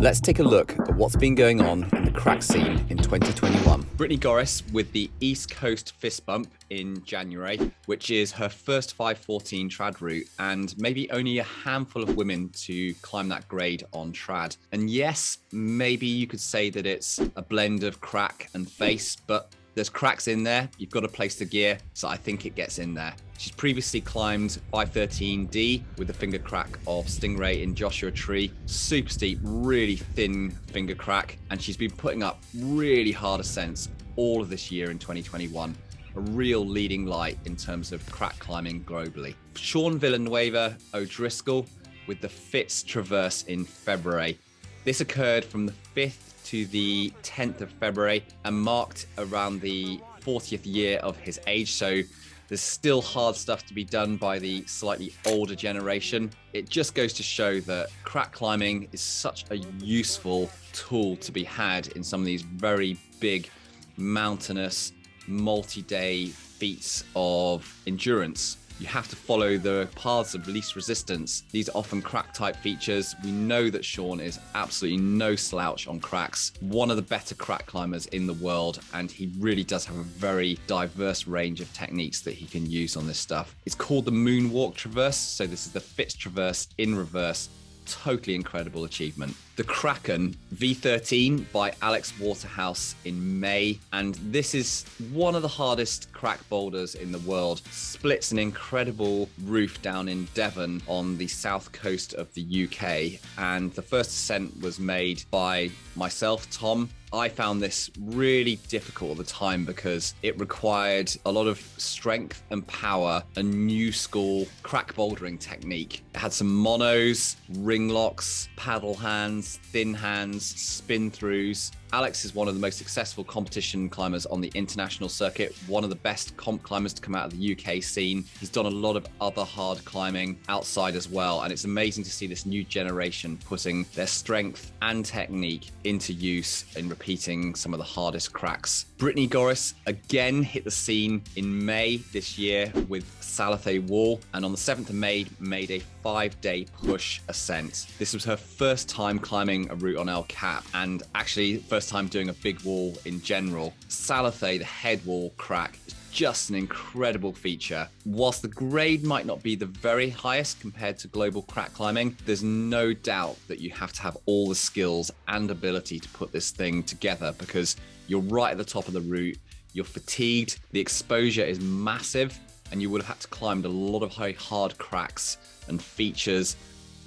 Let's take a look at what's been going on in the crack scene in 2021. Brittany Goris with the East Coast Fist Bump in January, which is her first 514 trad route, and maybe only a handful of women to climb that grade on trad. And yes, maybe you could say that it's a blend of crack and face, but there's cracks in there. You've got to place the gear, so I think it gets in there. She's previously climbed 513D with the finger crack of Stingray in Joshua Tree. Super steep, really thin finger crack. And she's been putting up really hard ascents all of this year in 2021. A real leading light in terms of crack climbing globally. Sean Villanueva O'Driscoll with the Fitz Traverse in February. This occurred from the 5th to the 10th of February and marked around the 40th year of his age. So there's still hard stuff to be done by the slightly older generation. It just goes to show that crack climbing is such a useful tool to be had in some of these very big, mountainous, multi-day feats of endurance. You have to follow the paths of least resistance. These are often crack type features. We know that Sean is absolutely no slouch on cracks, one of the better crack climbers in the world, and he really does have a very diverse range of techniques that he can use on this stuff. It's called the Moonwalk Traverse, so this is the Fitz Traverse in reverse. Totally incredible achievement. The Kraken V13 by Alex Waterhouse in May, and this is one of the hardest crack boulders in the world. Splits an incredible roof down in Devon on the south coast of the UK, and the first ascent was made by myself, Tom. I found this really difficult at the time because it required a lot of strength and power, a new school crack bouldering technique. It had some monos, ring locks, paddle hands, thin hands, spin throughs. Alex is one of the most successful competition climbers on the international circuit, one of the best comp climbers to come out of the UK scene. He's done a lot of other hard climbing outside as well, and it's amazing to see this new generation putting their strength and technique into use in repeating some of the hardest cracks. Brittany Goris again hit the scene in May this year with Salathe wall, and on the 7th of May made a 5-day push ascent. This was her first time climbing a route on El Cap, and actually first time doing a big wall in general. Salathe, the head wall crack, is just an incredible feature. Whilst the grade might not be the very highest compared to global crack climbing, there's no doubt that you have to have all the skills and ability to put this thing together because you're right at the top of the route, you're fatigued, the exposure is massive, and you would have had to climb a lot of hard cracks and features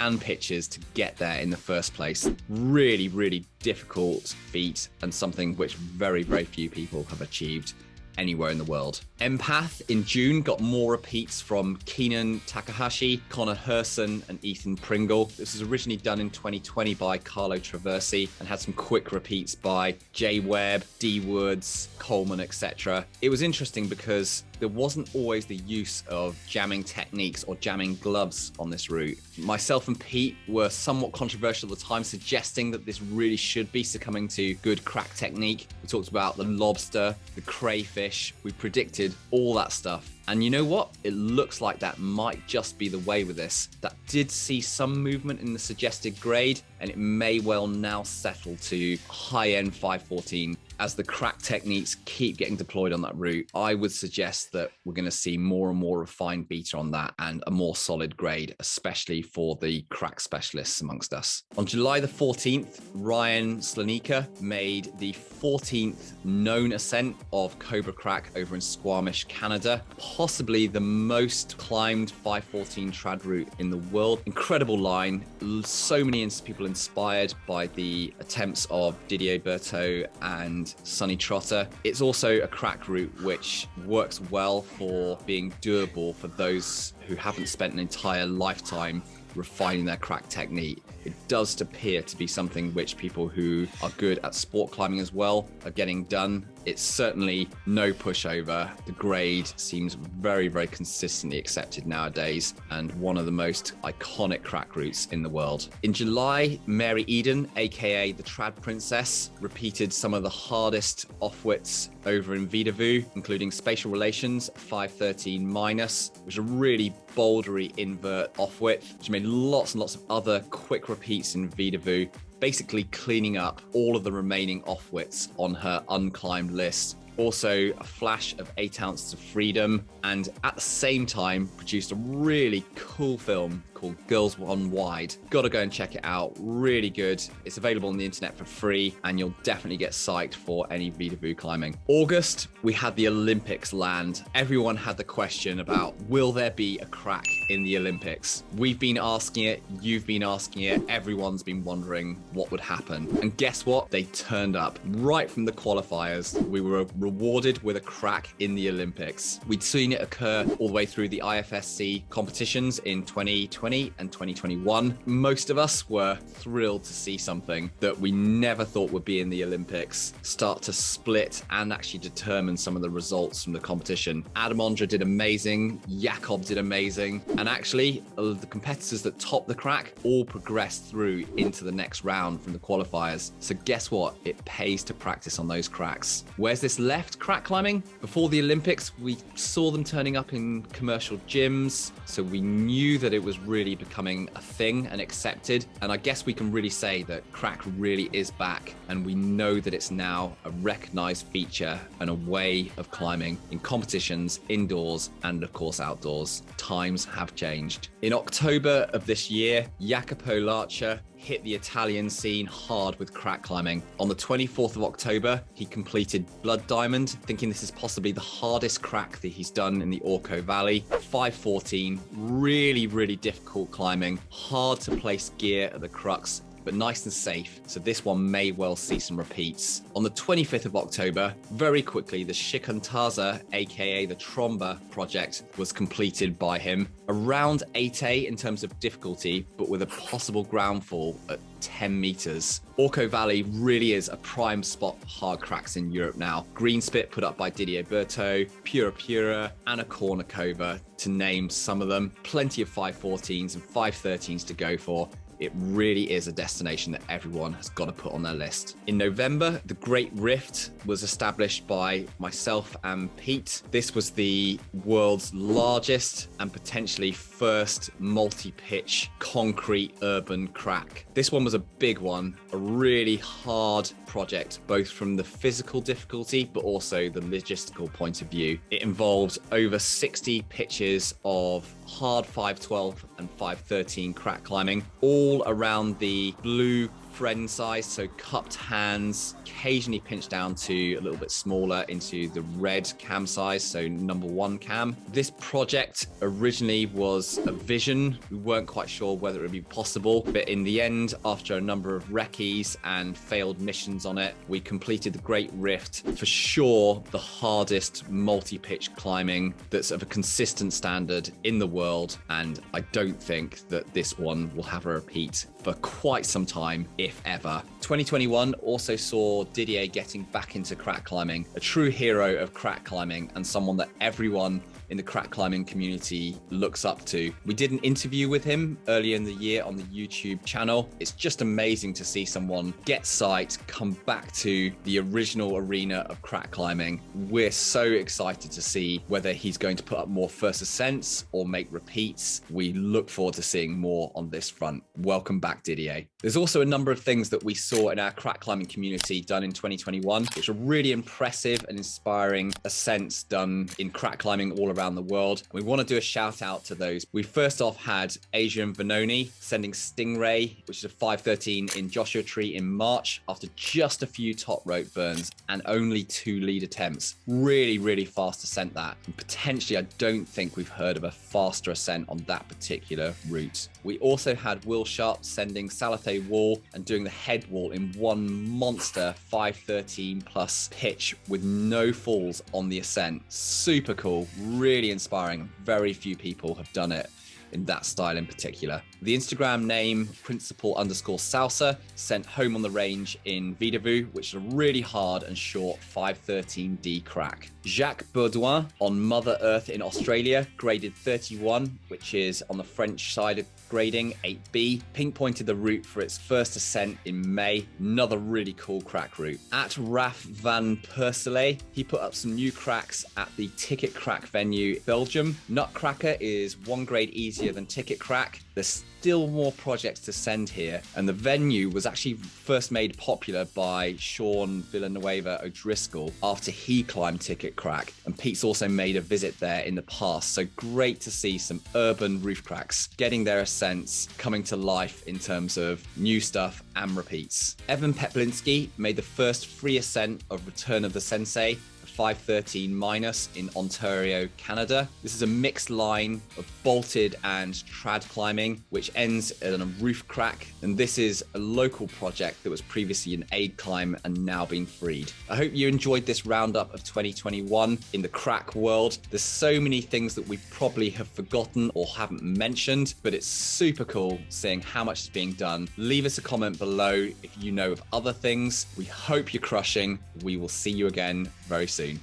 and pitches to get there in the first place. Really, really difficult feat and something which very, very few people have achieved anywhere in the world. Empath in June got more repeats from Keenan, Takehashi, Connor Herson, and Ethan Pringle. This was originally done in 2020 by Carlo Traversi and had some quick repeats by Jay Webb, D Woods, Coleman, etc. It was interesting because there wasn't always the use of jamming techniques or jamming gloves on this route. Myself and Pete were somewhat controversial at the time, suggesting that this really should be succumbing to good crack technique. We talked about the lobster, the crayfish, we predicted all that stuff. And you know what? It looks like that might just be the way with this. That did see some movement in the suggested grade, and it may well now settle to high-end 514. As the crack techniques keep getting deployed on that route, I would suggest that we're going to see more and more refined beta on that and a more solid grade, especially for the crack specialists amongst us. On July the 14th, Ryan Sklenica made the 14th known ascent of Cobra Crack over in Squamish, Canada. Possibly the most climbed 514 trad route in the world. Incredible line. So many people inspired by the attempts of Didier Berthaud and Sonny Trotter. It's also a crack route which works well for being doable for those who haven't spent an entire lifetime refining their crack technique. It does appear to be something which people who are good at sport climbing as well are getting done. It's certainly no pushover. The grade seems very, very consistently accepted nowadays and one of the most iconic crack routes in the world. In July, Mary Eden, aka the TradPrincess, repeated some of the hardest offwidths over in Vedauwoo, including Spatial Relations 513 minus, which is a really bouldery invert offwidth. She made lots and lots of other quick repeats in Vedauwoo. basically cleaning up all of the remaining offwidths on her unclimbed list. Also a flash of 8 Ounces of Freedom, and at the same time produced a really cool film called Girls One Wide. Gotta go and check it out, really good. It's available on the internet for free, and you'll definitely get psyched for any Vedauwoo climbing. August, we had the Olympics land. Everyone had the question about, will there be a crack in the Olympics? We've been asking it, you've been asking it, everyone's been wondering what would happen. And guess what? They turned up. Right from the qualifiers, we were rewarded with a crack in the Olympics. We'd seen it occur all the way through the IFSC competitions in 2020 and 2021. Most of us were thrilled to see something that we never thought would be in the Olympics start to split and actually determine some of the results from the competition. Adam Ondra did amazing, Jacob did amazing, and actually the competitors that topped the crack all progressed through into the next round from the qualifiers. So guess what? It pays to practice on those cracks. Where's this left crack climbing? Before the Olympics, we saw them turning up in commercial gyms, so we knew that it was really becoming a thing and accepted. And I guess we can really say that crack really is back, and we know that it's now a recognized feature and a way of climbing in competitions, indoors, and of course outdoors. Times have changed. In October of this year, Jacopo Larcher hit the Italian scene hard with crack climbing. On the 24th of October, he completed Blood Diamond, thinking this is possibly the hardest crack that he's done in the Orco Valley. 514, really, really difficult climbing, hard to place gear at the crux, but nice and safe, so this one may well see some repeats. On the 25th of October, very quickly, the Shikantaza, aka the Tromba project, was completed by him. Around 8A in terms of difficulty, but with a possible ground fall at 10 meters. Orco Valley really is a prime spot for hard cracks in Europe now. Green Spit put up by Didier Berthaud, Pura Pura, and a Cornucova, to name some of them. Plenty of 514s and 513s to go for. It really is a destination that everyone has got to put on their list. In November, the Great Rift was established by myself and Pete. This was the world's largest and potentially first multi-pitch concrete urban crack. This one was a big one, a really hard project, both from the physical difficulty, but also the logistical point of view. It involved over 60 pitches of hard 512 and 513 crack climbing, all around the blue friend size, so cupped hands, occasionally pinched down to a little bit smaller into the red cam size, so number 1 cam. This project originally was a vision. We weren't quite sure whether it would be possible, but in the end, after a number of recce's and failed missions on it, we completed the Great Rift. For sure, the hardest multi-pitch climbing that's of a consistent standard in the world, and I don't think that this one will have a repeat for quite some time, if ever. 2021 also saw Didier getting back into crack climbing, a true hero of crack climbing and someone that everyone in the crack climbing community looks up to. We did an interview with him earlier in the year on the YouTube channel. It's just amazing to see someone get sight, come back to the original arena of crack climbing. We're so excited to see whether he's going to put up more first ascents or make repeats. We look forward to seeing more on this front. Welcome back, Didier. There's also a number of things that we saw in our crack climbing community done in 2021, which are really impressive and inspiring ascents done in crack climbing all around the world. We want to do a shout out to those. We first off had Adrian Vanoni sending Stingray, which is a 513 in Joshua Tree in March after just a few top rope burns and only 2 lead attempts. Really, really fast ascent that. And potentially, I don't think we've heard of a faster ascent on that particular route. We also had Will Sharp sending Salathe wall and doing the head wall in one monster 513 plus pitch with no falls on the ascent. Super cool, really inspiring. Very few people have done it in that style in particular. The Instagram name principal_salsa sent Home on the Range in Vedauwoo, which is a really hard and short 513D crack. Jacques Baudouin on Mother Earth in Australia graded 31, which is on the French side of grading 8B. Pink pointed the route for its first ascent in May. Another really cool crack route. At Raf van Persele, he put up some new cracks at the Ticket Crack venue, Belgium. Nutcracker is 1 grade easier mightier than Ticket Crack. There's still more projects to send here, and the venue was actually first made popular by Sean Villanueva O'Driscoll after he climbed Ticket Crack, and Pete's also made a visit there in the past. So great to see some urban roof cracks getting their ascents coming to life in terms of new stuff and repeats. Evan Peplinski made the first free ascent of Return of the Sensei, 513 minus in Ontario, Canada. This is a mixed line of bolted and trad climbing, which ends at a roof crack. And this is a local project that was previously an aid climb and now being freed. I hope you enjoyed this roundup of 2021 in the crack world. There's so many things that we probably have forgotten or haven't mentioned, but it's super cool seeing how much is being done. Leave us a comment below if you know of other things. We hope you're crushing. We will see you again very soon.